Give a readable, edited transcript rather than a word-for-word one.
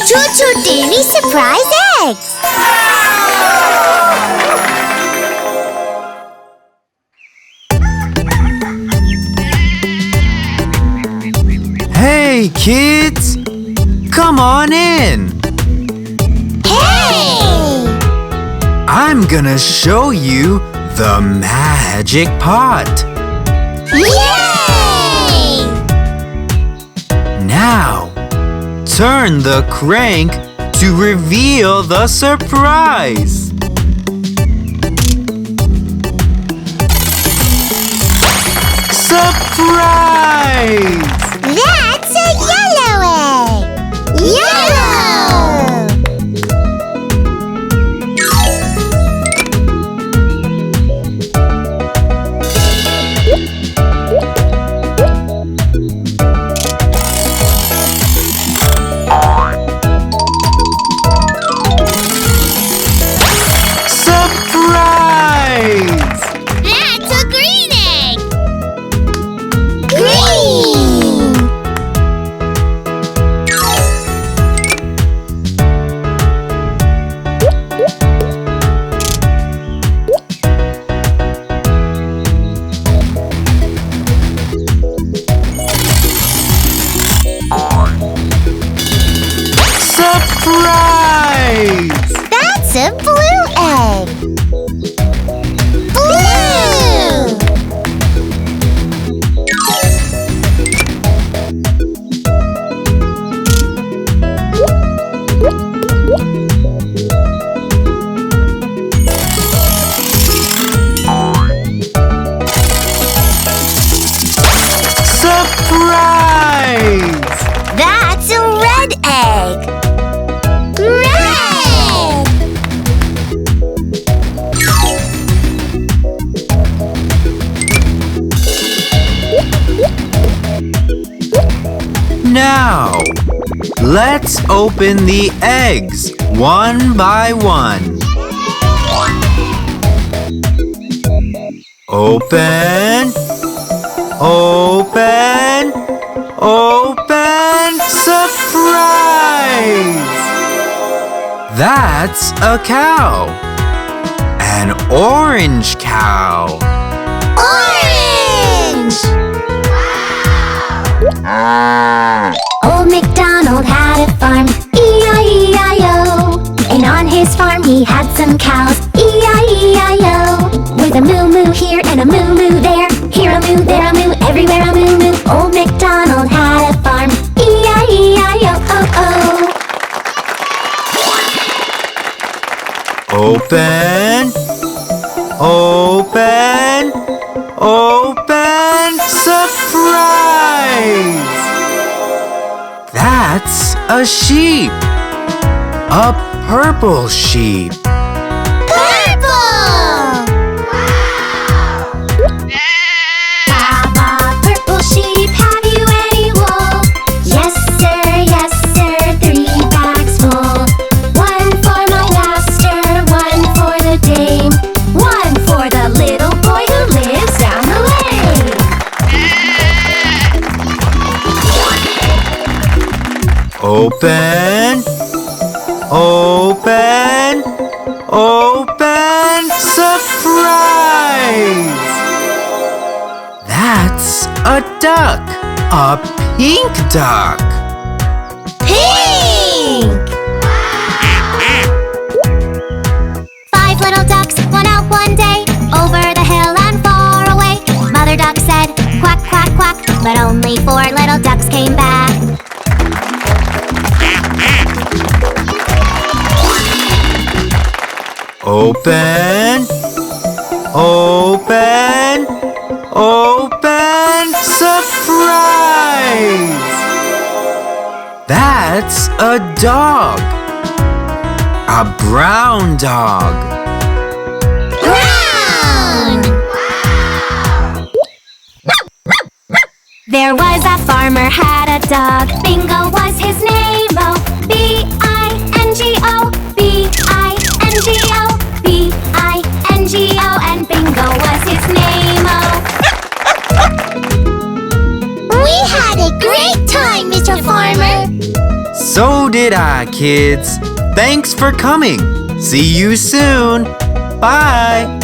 ChuChu TV Surprise Eggs! Hey, kids! Come on in! Hey! I'm gonna show you the magic pot. Yay! Now, turn the crank to reveal the surprise. Surprise! That's a yellow egg! Yellow! Surprise! That's a green egg! Green! Surprise! That's a blue egg! Blue! Surprise! That's a red egg! Red! Now, let's open the eggs one by one. Open, open, open, surprise! That's a cow, an orange cow. Orange! Old MacDonald had a farm, E-I-E-I-O. And on his farm he had some cows, E-I-E-I-O. With a moo-moo here and a moo-moo there, here a moo, there a moo, everywhere a moo-moo. Old MacDonald had a farm, E-I-E-I-O, oh-oh. Open, open, open, surprise! That's a sheep, a purple sheep. Purple! Baba, purple sheep, have you any wool? Yes sir, 3 bags full. One for my master, one for the dame, one for the little boy who lives down the lane. Open, open, open, surprise! That's a duck, a pink duck. Pink! 5 little ducks went out one day, over the hill and far away. Mother duck said, quack, quack, quack, but only 4 little ducks came back. Open, open, open, surprise! That's a dog, a brown dog. Brown! There was a farmer had a dog, Bingo was his name, oh. B-I-N-G-O, B-I-N-G-O, B-I-N-G-O, and Bingo was his name, oh. We had a great time So did I, kids. Thanks for coming. See you soon. Bye.